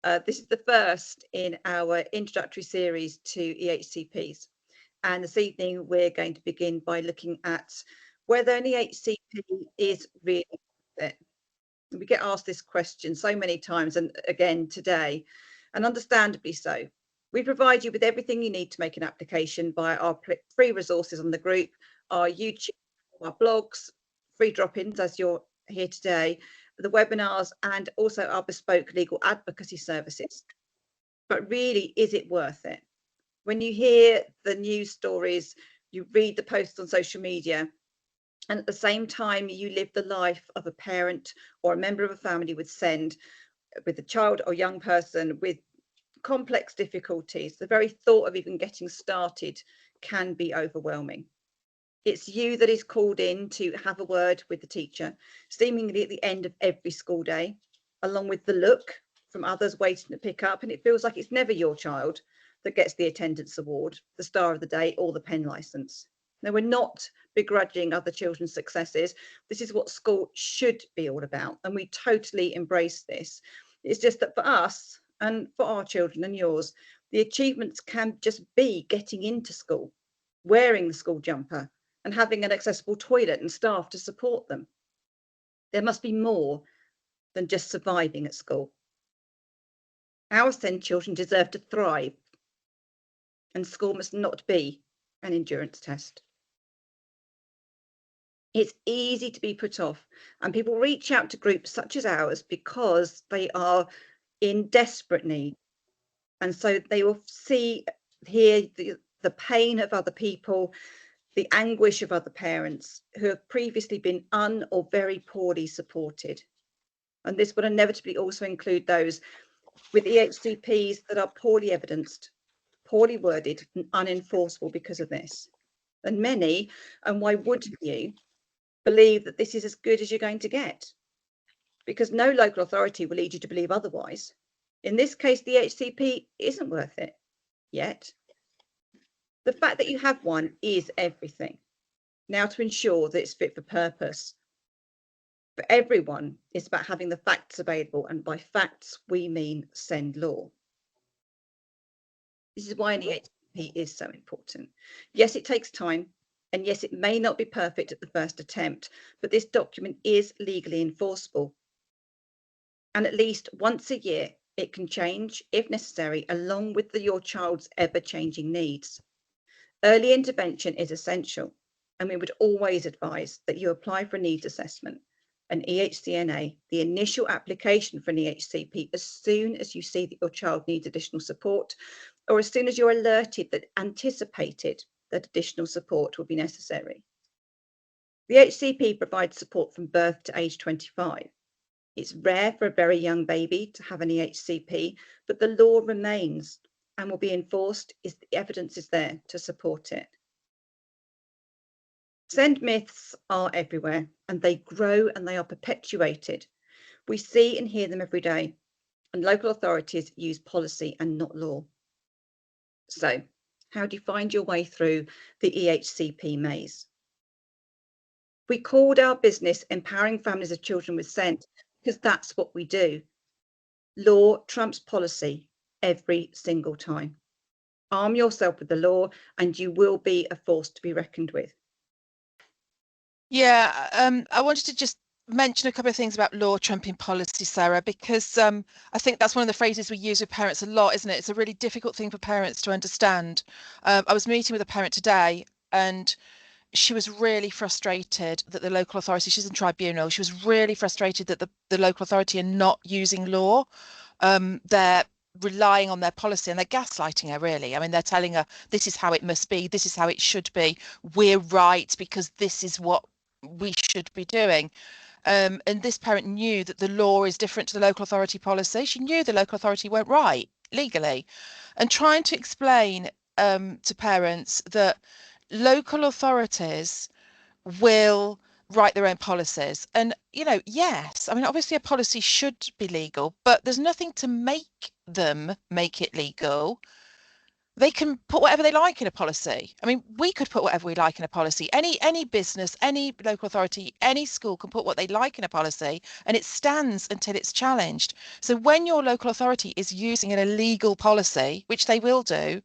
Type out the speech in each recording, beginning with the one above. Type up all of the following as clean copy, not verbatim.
This is the first in our introductory series to EHCPs. And this evening, we're going to begin by looking at whether an EHCP is really worth it. We get asked this question so many times, and again today, and understandably so. We provide you with everything you need to make an application via our free resources on the group, our YouTube, our blogs, free drop-ins as you're here today, the webinars, and also our bespoke legal advocacy services. But really, is it worth it? When you hear the news stories, you read the posts on social media, and at the same time you live the life of a parent or a member of a family would send, with a child or young person with complex difficulties, the very thought of even getting started can be overwhelming. It's you that is called in to have a word with the teacher, seemingly at the end of every school day, along with the look from others waiting to pick up, and it feels like it's never your child that gets the attendance award, the star of the day, or the pen license. Now, we're not begrudging other children's successes. This is what school should be all about, and we totally embrace this. It's just that for us and for our children and yours, the achievements can just be getting into school, wearing the school jumper, and having an accessible toilet and staff to support them. There must be more than just surviving at school. Our SEND children deserve to thrive, and school must not be an endurance test. It's easy to be put off, and people reach out to groups such as ours because they are in desperate need. And so they will hear the pain of other people, the anguish of other parents who have previously been or very poorly supported. And this will inevitably also include those with EHCPs that are poorly evidenced, poorly worded, and unenforceable because of this. And many, and why wouldn't you, believe that this is as good as you're going to get? Because no local authority will lead you to believe otherwise. In this case, the EHCP isn't worth it yet. The fact that you have one is everything. Now, to ensure that it's fit for purpose for everyone, it's about having the facts available, and by facts we mean SEND law. This is why an EHCP is so important. Yes, it takes time, and yes, it may not be perfect at the first attempt, but this document is legally enforceable. And at least once a year, it can change, if necessary, along with your child's ever-changing needs. Early intervention is essential, and we would always advise that you apply for a needs assessment, an EHCNA, the initial application for an EHCP, as soon as you see that your child needs additional support, or as soon as you're alerted that anticipated that additional support will be necessary. The EHCP provides support from birth to age 25. It's rare for a very young baby to have an EHCP, but the law remains and will be enforced if the evidence is there to support it. SEND myths are everywhere, and they grow and they are perpetuated. We see and hear them every day, and local authorities use policy and not law. So, how do you find your way through the EHCP maze? We called our business Empowering Families of Children with SEND because that's what we do. Law trumps policy every single time. Arm yourself with the law and you will be a force to be reckoned with. Yeah, I wanted to just mention a couple of things about law trumping policy, Sarah, because I think that's one of the phrases we use with parents a lot, isn't it? It's a really difficult thing for parents to understand. I was meeting with a parent today and she was really frustrated that the local authority, she's in tribunal, she was really frustrated that the local authority are not using law. They're relying on their policy and they're gaslighting her, really. I mean, they're telling her this is how it must be, this is how it should be, we're right because this is what we should be doing. And this parent knew that the law is different to the local authority policy. She knew the local authority weren't right legally, and trying to explain to parents that local authorities will write their own policies. And, you know, yes, I mean, obviously a policy should be legal, but there's nothing to make them make it legal. They can put whatever they like in a policy. I mean, we could put whatever we like in a policy. Any business, any local authority, any school can put what they like in a policy, and it stands until it's challenged. So when your local authority is using an illegal policy, which they will do,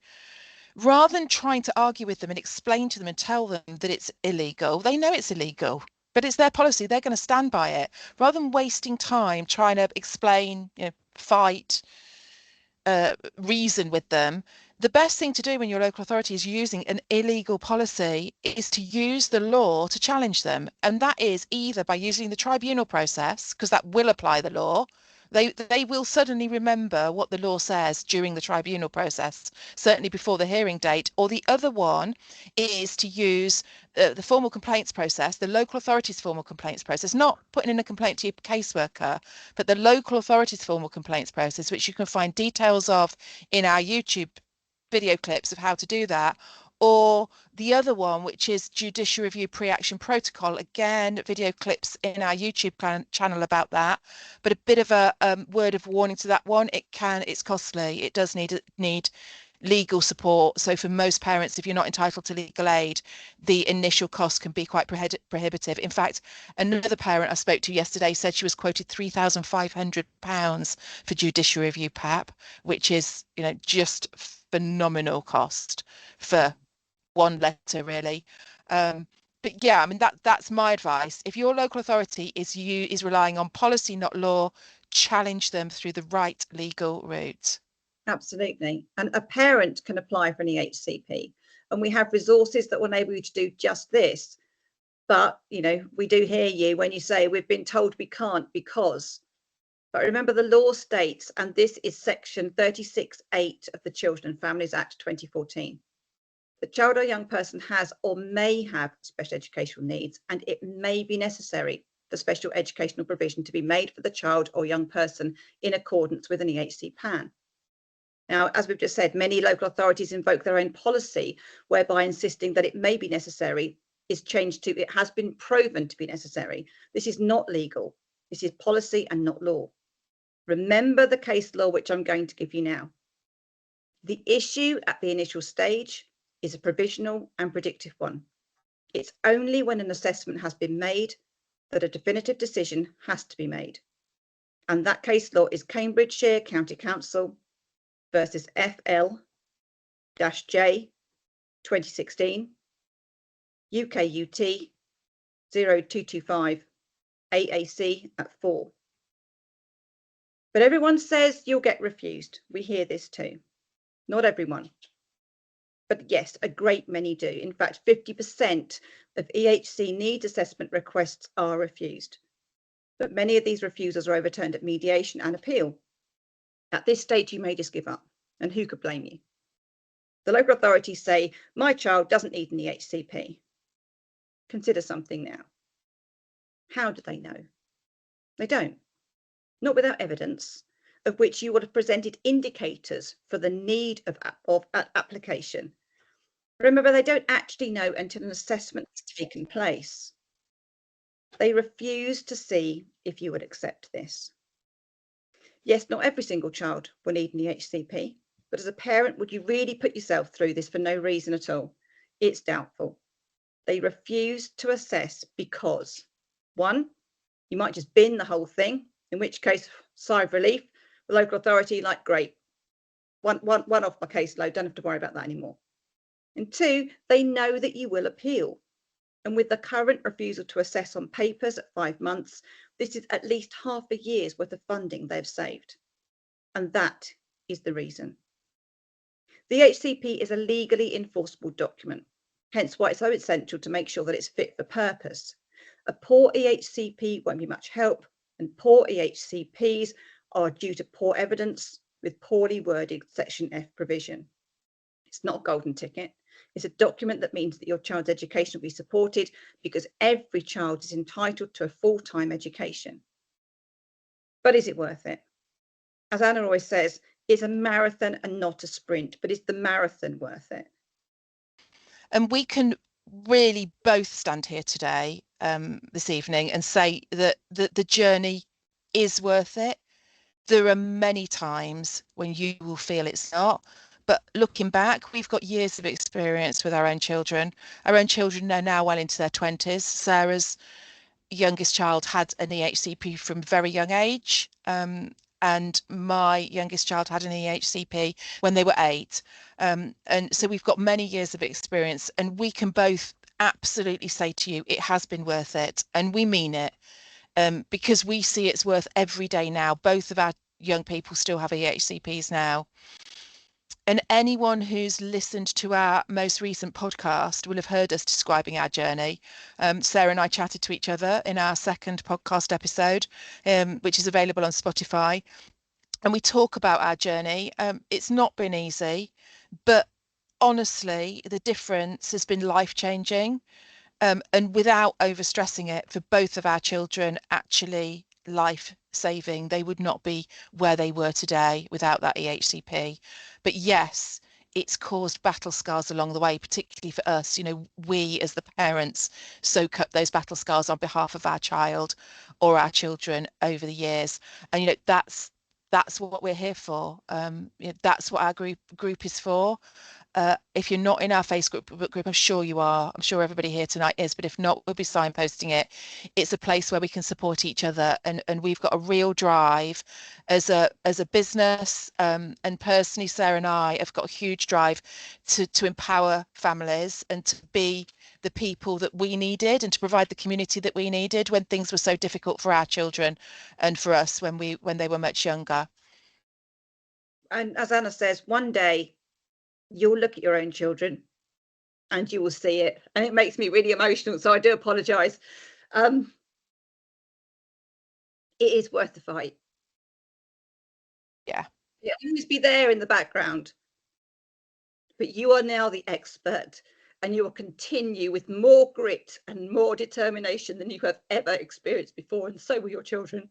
rather than trying to argue with them and explain to them and tell them that it's illegal, they know it's illegal, but it's their policy. They're going to stand by it. Rather than wasting time trying to explain, fight, reason with them, the best thing to do when your local authority is using an illegal policy is to use the law to challenge them. And that is either by using the tribunal process, because that will apply the law. They will suddenly remember what the law says during the tribunal process, certainly before the hearing date. Or the other one is to use the formal complaints process, the local authority's formal complaints process, not putting in a complaint to your caseworker, but the local authority's formal complaints process, which you can find details of in our YouTube video clips of how to do that. Or the other one, which is judicial review pre-action protocol, again, video clips in our YouTube channel about that. But a bit of a word of warning to that one, it's costly. It does need legal support. So for most parents, if you're not entitled to legal aid, the initial cost can be quite prohibitive. In fact, another parent I spoke to yesterday said she was quoted £3,500 for judicial review PAP, which is, just phenomenal cost for one letter, really. But yeah, I mean, that's my advice. If your local authority is relying on policy, not law, challenge them through the right legal route. Absolutely. And a parent can apply for an EHCP, and we have resources that will enable you to do just this. But, we do hear you when you say we've been told we can't because. But remember, the law states, and this is section 36(8) of the Children and Families Act 2014. The child or young person has or may have special educational needs, and it may be necessary for special educational provision to be made for the child or young person in accordance with an EHC plan. Now, as we've just said, many local authorities invoke their own policy, whereby insisting that it may be necessary is changed to it has been proven to be necessary. This is not legal. This is policy and not law. Remember the case law, which I'm going to give you now. The issue at the initial stage is a provisional and predictive one. It's only when an assessment has been made that a definitive decision has to be made. And that case law is Cambridgeshire County Council versus FL-J 2016, UKUT 0225, AAC at 4. But everyone says you'll get refused. We hear this too. Not everyone. But yes, a great many do. In fact, 50% of EHC needs assessment requests are refused. But many of these refusals are overturned at mediation and appeal. At this stage, you may just give up, and who could blame you? The local authorities say, my child doesn't need an EHCP. Consider something now. How do they know? They don't. Not without evidence, of which you would have presented indicators for the need of application. Remember, they don't actually know until an assessment has taken place. They refuse to see if you would accept this. Yes, not every single child will need an EHCP, but as a parent, would you really put yourself through this for no reason at all? It's doubtful. They refuse to assess because, one, you might just bin the whole thing, in which case, sigh of relief, the local authority, like, great, one off my caseload, don't have to worry about that anymore. And two, they know that you will appeal. And with the current refusal to assess on papers at 5 months, this is at least half a year's worth of funding they've saved. And that is the reason. The EHCP is a legally enforceable document, hence why it's so essential to make sure that it's fit for purpose. A poor EHCP won't be much help, and poor EHCPs are due to poor evidence with poorly worded Section F provision. It's not a golden ticket. It's a document that means that your child's education will be supported because every child is entitled to a full-time education. But is it worth it? As Anna always says, it's a marathon and not a sprint, but is the marathon worth it? And we can really both stand here today, this evening, and say that the journey is worth it. There are many times when you will feel it's not, But looking back, we've got years of experience with our own children. Our own children are now well into their 20s. Sarah's youngest child had an EHCP from a very young age. And my youngest child had an EHCP when they were 8. And so we've got many years of experience, and we can both absolutely say to you, it has been worth it. And we mean it, because we see it's worth every day now. Both of our young people still have EHCPs now. And anyone who's listened to our most recent podcast will have heard us describing our journey. Sarah and I chatted to each other in our second podcast episode, which is available on Spotify. And we talk about our journey. It's not been easy, but honestly, the difference has been life-changing. And without overstressing it, for both of our children, actually life-saving. They would not be where they were today without that EHCP. But yes, it's caused battle scars along the way, particularly for us. You know, we as the parents soak up those battle scars on behalf of our child or our children over the years. And you know, that's what we're here for. That's what our group is for. If you're not in our Facebook group, I'm sure you are. I'm sure everybody here tonight is, but if not, we'll be signposting it. It's a place where we can support each other, and we've got a real drive as a business, and personally, Sarah and I have got a huge drive to empower families and to be the people that we needed and to provide the community that we needed when things were so difficult for our children and for us when they were much younger. And as Anna says, one day you'll look at your own children and you will see it. And it makes me really emotional, so I do apologise. It is worth the fight. Yeah. It'll always be there in the background. But you are now the expert, and you will continue with more grit and more determination than you have ever experienced before, and so will your children.